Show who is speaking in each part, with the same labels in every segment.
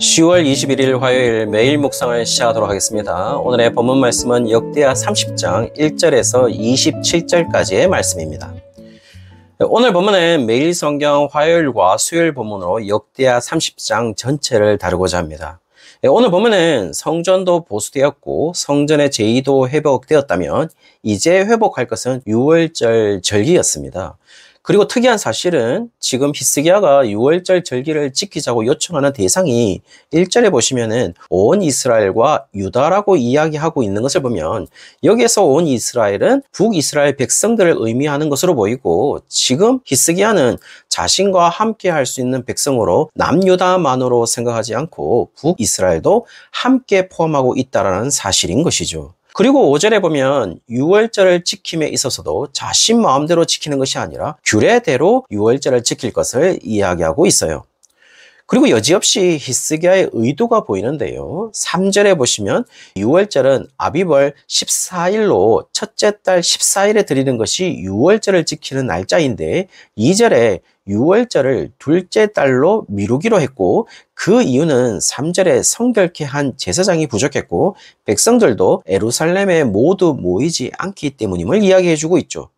Speaker 1: 10월 21일 화요일 매일 묵상을 시작하도록 하겠습니다. 오늘의 본문 말씀은 역대하 30장 1절에서 27절까지의 말씀입니다. 오늘 본문은 매일 성경 화요일과 수요일 본문으로 역대하 30장 전체를 다루고자 합니다. 오늘 본문은 성전도 보수되었고 성전의 제의도 회복되었다면 이제 회복할 것은 유월절 절기였습니다. 그리고 특이한 사실은 지금 히스기야가 유월절 절기를 지키자고 요청하는 대상이 1절에 보시면은 온 이스라엘과 유다라고 이야기하고 있는 것을 보면 여기에서 온 이스라엘은 북이스라엘 백성들을 의미하는 것으로 보이고 지금 히스기야는 자신과 함께 할 수 있는 백성으로 남유다만으로 생각하지 않고 북이스라엘도 함께 포함하고 있다는 사실인 것이죠. 그리고 5절에 보면 유월절을 지킴에 있어서도 자신 마음대로 지키는 것이 아니라 규례대로 유월절을 지킬 것을 이야기하고 있어요. 그리고 여지없이 히스기야의 의도가 보이는데요. 3절에 보시면 유월절은 아비벌 14일로 첫째 달 14일에 드리는 것이 유월절을 지키는 날짜인데 2절에 유월절을 둘째 달로 미루기로 했고 그 이유는 3절에 성결케 한 제사장이 부족했고 백성들도 예루살렘에 모두 모이지 않기 때문임을 이야기해주고 있죠.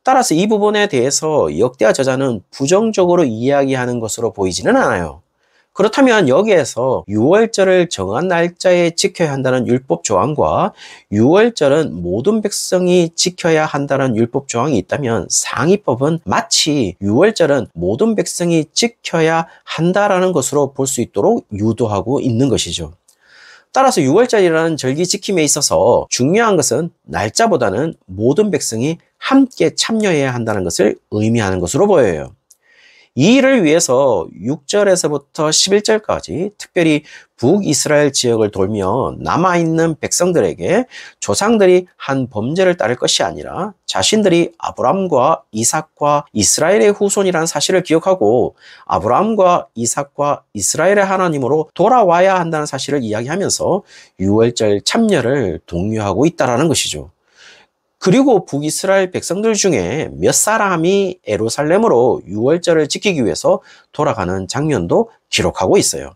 Speaker 1: 따라서 이 부분에 대해서 역대하 저자는 부정적으로 이야기하는 것으로 보이지는 않아요. 그렇다면 여기에서 유월절을 정한 날짜에 지켜야 한다는 율법 조항과 유월절은 모든 백성이 지켜야 한다는 율법 조항이 있다면 상위법은 마치 유월절은 모든 백성이 지켜야 한다라는 것으로 볼 수 있도록 유도하고 있는 것이죠. 따라서 유월절이라는 절기 지킴에 있어서 중요한 것은 날짜보다는 모든 백성이 함께 참여해야 한다는 것을 의미하는 것으로 보여요. 이 일을 위해서 6절에서부터 11절까지 특별히 북이스라엘 지역을 돌며 남아있는 백성들에게 조상들이 한 범죄를 따를 것이 아니라 자신들이 아브라함과 이삭과 이스라엘의 후손이라는 사실을 기억하고 아브라함과 이삭과 이스라엘의 하나님으로 돌아와야 한다는 사실을 이야기하면서 유월절 참여를 독려하고 있다는 것이죠. 그리고 북이스라엘 백성들 중에 몇 사람이 예루살렘으로 유월절을 지키기 위해서 돌아가는 장면도 기록하고 있어요.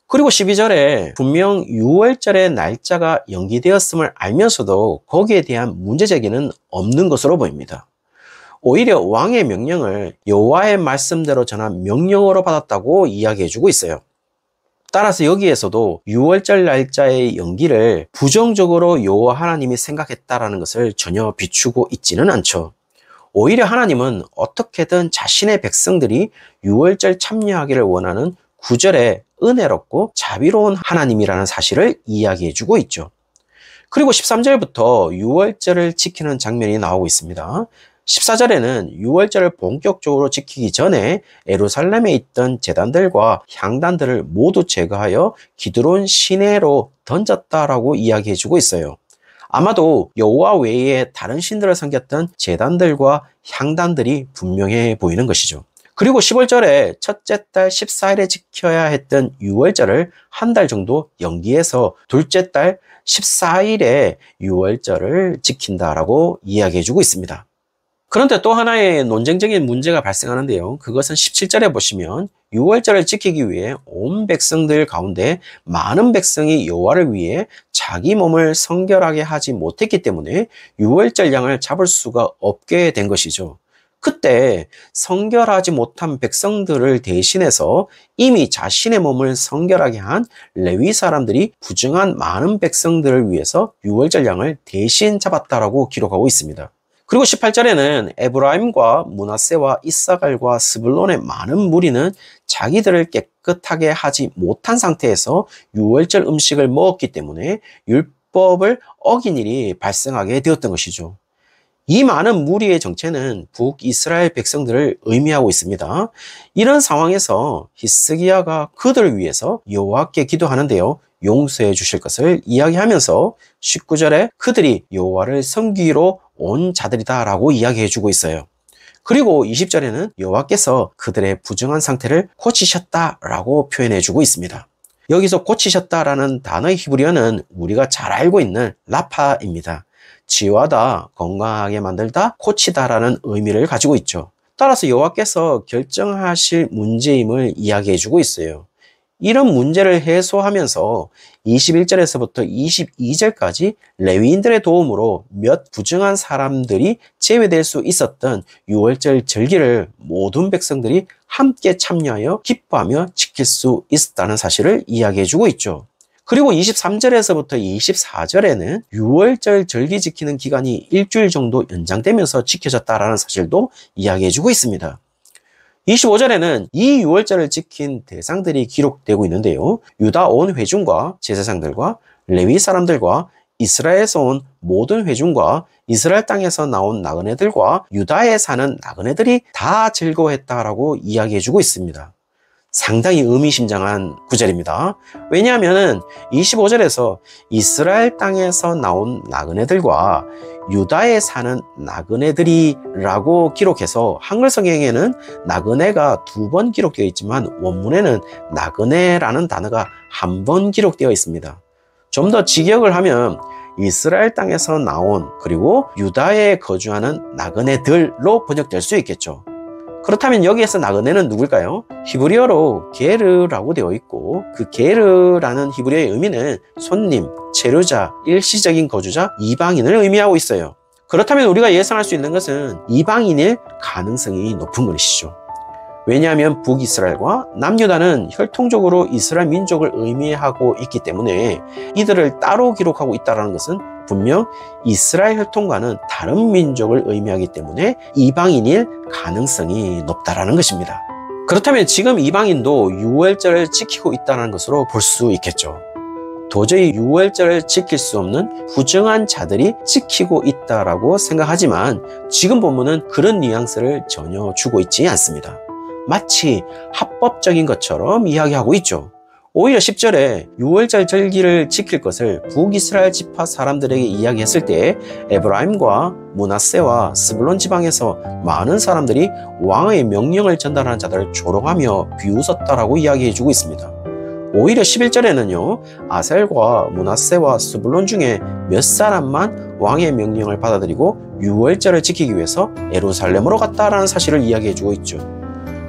Speaker 1: 그리고 12절에 분명 유월절의 날짜가 연기되었음을 알면서도 거기에 대한 문제제기는 없는 것으로 보입니다. 오히려 왕의 명령을 여호와의 말씀대로 전한 명령으로 받았다고 이야기해주고 있어요. 따라서 여기에서도 유월절 날짜의 연기를 부정적으로 여호와 하나님이 생각했다라는 것을 전혀 비추고 있지는 않죠. 오히려 하나님은 어떻게든 자신의 백성들이 유월절 참여하기를 원하는 9절에 은혜롭고 자비로운 하나님이라는 사실을 이야기해주고 있죠. 그리고 13절부터 유월절을 지키는 장면이 나오고 있습니다. 14절에는 유월절을 본격적으로 지키기 전에 예루살렘에 있던 제단들과 향단들을 모두 제거하여 기드론 시내로 던졌다라고 이야기해주고 있어요. 아마도 여호와 외에 다른 신들을 섬겼던 제단들과 향단들이 분명해 보이는 것이죠. 그리고 15절에 첫째 달 14일에 지켜야 했던 유월절을 한 달 정도 연기해서 둘째 달 14일에 유월절을 지킨다라고 이야기해주고 있습니다. 그런데 또 하나의 논쟁적인 문제가 발생하는데요. 그것은 17절에 보시면 유월절을 지키기 위해 온 백성들 가운데 많은 백성이 여호와를 위해 자기 몸을 성결하게 하지 못했기 때문에 유월절 양을 잡을 수가 없게 된 것이죠. 그때 성결하지 못한 백성들을 대신해서 이미 자신의 몸을 성결하게 한 레위 사람들이 부정한 많은 백성들을 위해서 유월절 양을 대신 잡았다라고 기록하고 있습니다. 그리고 18절에는 에브라임과 므낫세와 이사갈과 스불론의 많은 무리는 자기들을 깨끗하게 하지 못한 상태에서 유월절 음식을 먹었기 때문에 율법을 어긴 일이 발생하게 되었던 것이죠. 이 많은 무리의 정체는 북이스라엘 백성들을 의미하고 있습니다. 이런 상황에서 히스기야가 그들을 위해서 여호와께 기도하는데요. 용서해 주실 것을 이야기하면서 19절에 그들이 여호와를 섬기기로 온 자들이다 라고 이야기해 주고 있어요. 그리고 20절에는 여호와께서 그들의 부정한 상태를 고치셨다 라고 표현해 주고 있습니다. 여기서 고치셨다라는 단어의 히브리어는 우리가 잘 알고 있는 라파입니다. 치유하다, 건강하게 만들다, 고치다라는 의미를 가지고 있죠. 따라서 여호와께서 결정하실 문제임을 이야기해 주고 있어요. 이런 문제를 해소하면서 21절에서부터 22절까지 레위인들의 도움으로 몇 부정한 사람들이 제외될 수 있었던 유월절 절기를 모든 백성들이 함께 참여하여 기뻐하며 지킬 수 있었다는 사실을 이야기해주고 있죠. 그리고 23절에서부터 24절에는 유월절 절기 지키는 기간이 일주일 정도 연장되면서 지켜졌다는 사실도 이야기해주고 있습니다. 25절에는 이 유월절을 지킨 대상들이 기록되고 있는데요. 유다 온 회중과 제사장들과 레위 사람들과 이스라엘에서 온 모든 회중과 이스라엘 땅에서 나온 나그네들과 유다에 사는 나그네들이 다 즐거워했다라고 이야기해주고 있습니다. 상당히 의미심장한 구절입니다. 왜냐하면 25절에서 이스라엘 땅에서 나온 나그네들과 유다에 사는 나그네들이라고 기록해서 한글 성경에는 나그네가 2번 기록되어 있지만 원문에는 나그네라는 단어가 1번 기록되어 있습니다. 좀 더 직역을 하면 이스라엘 땅에서 나온 그리고 유다에 거주하는 나그네들로 번역될 수 있겠죠. 그렇다면 여기에서 나그네는 누굴까요? 히브리어로 게르라고 되어 있고 그 게르라는 히브리어의 의미는 손님, 체류자, 일시적인 거주자, 이방인을 의미하고 있어요. 그렇다면 우리가 예상할 수 있는 것은 이방인일 가능성이 높은 것이죠. 왜냐하면 북이스라엘과 남유다는 혈통적으로 이스라엘 민족을 의미하고 있기 때문에 이들을 따로 기록하고 있다는 것은 분명 이스라엘 혈통과는 다른 민족을 의미하기 때문에 이방인일 가능성이 높다는 것입니다. 그렇다면 지금 이방인도 유월절을 지키고 있다는 것으로 볼 수 있겠죠. 도저히 유월절을 지킬 수 없는 부정한 자들이 지키고 있다고 생각하지만 지금 본문은 그런 뉘앙스를 전혀 주고 있지 않습니다. 마치 합법적인 것처럼 이야기하고 있죠. 오히려 10절에 유월절 절기를 지킬 것을 북이스라엘 지파 사람들에게 이야기했을 때 에브라임과 므낫세와 스불론 지방에서 많은 사람들이 왕의 명령을 전달하는 자들을 조롱하며 비웃었다라고 이야기해주고 있습니다. 오히려 11절에는요, 아셀과 므낫세와 스불론 중에 몇 사람만 왕의 명령을 받아들이고 유월절을 지키기 위해서 예루살렘으로 갔다라는 사실을 이야기해주고 있죠.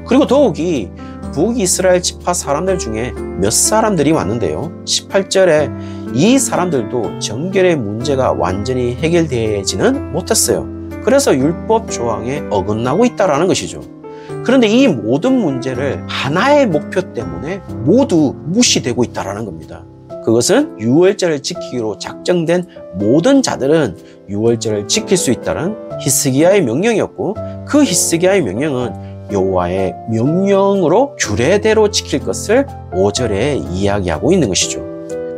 Speaker 1: 그리고 더욱이 북이스라엘 지파 사람들 중에 몇 사람들이 왔는데요. 18절에 이 사람들도 정결의 문제가 완전히 해결되지는 못했어요. 그래서 율법 조항에 어긋나고 있다는 것이죠. 그런데 이 모든 문제를 하나의 목표 때문에 모두 무시되고 있다는 겁니다. 그것은 유월절을 지키기로 작정된 모든 자들은 유월절을 지킬 수 있다는 히스기야의 명령이었고 그 히스기야의 명령은 여호와의 명령으로 규례대로 지킬 것을 5절에 이야기하고 있는 것이죠.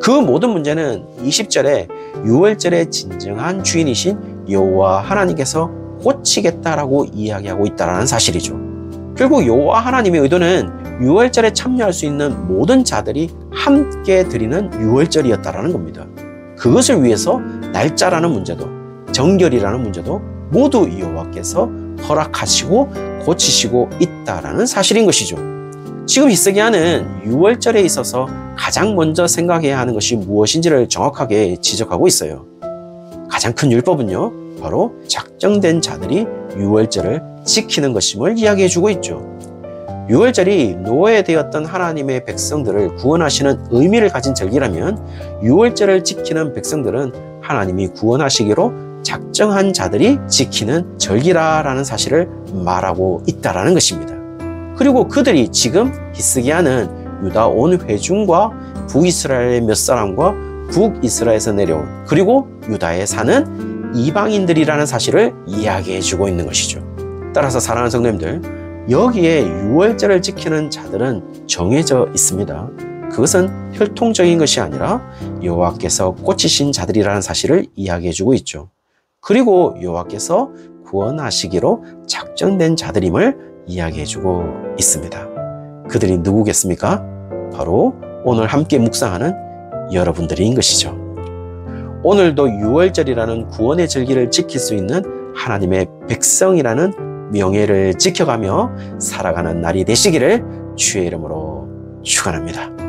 Speaker 1: 그 모든 문제는 20절에 유월절의 진정한 주인이신 여호와 하나님께서 고치겠다라고 이야기하고 있다는 사실이죠. 결국 여호와 하나님의 의도는 유월절에 참여할 수 있는 모든 자들이 함께 드리는 유월절이었다는 겁니다. 그것을 위해서 날짜라는 문제도 정결이라는 문제도 모두 여호와께서 허락하시고 고치시고 있다라는 사실인 것이죠. 지금 히스기야는 유월절에 있어서 가장 먼저 생각해야 하는 것이 무엇인지를 정확하게 지적하고 있어요. 가장 큰 율법은요, 바로 작정된 자들이 유월절을 지키는 것임을 이야기해주고 있죠. 유월절이 노예되었던 하나님의 백성들을 구원하시는 의미를 가진 절기라면 유월절을 지키는 백성들은 하나님이 구원하시기로 작정한 자들이 지키는 절기라는 사실을 말하고 있다는 것입니다. 그리고 그들이 지금 히스기야는 유다 온 회중과 북이스라엘의 몇 사람과 북이스라엘에서 내려온 그리고 유다에 사는 이방인들이라는 사실을 이야기해주고 있는 것이죠. 따라서 사랑하는 성도님들, 여기에 유월절을 지키는 자들은 정해져 있습니다. 그것은 혈통적인 것이 아니라 여호와께서 고치신 자들이라는 사실을 이야기해주고 있죠. 그리고 여호와께서 구원하시기로 작정된 자들임을 이야기해주고 있습니다. 그들이 누구겠습니까? 바로 오늘 함께 묵상하는 여러분들인 것이죠. 오늘도 유월절이라는 구원의 절기를 지킬 수 있는 하나님의 백성이라는 명예를 지켜가며 살아가는 날이 되시기를 주의 이름으로 축원합니다.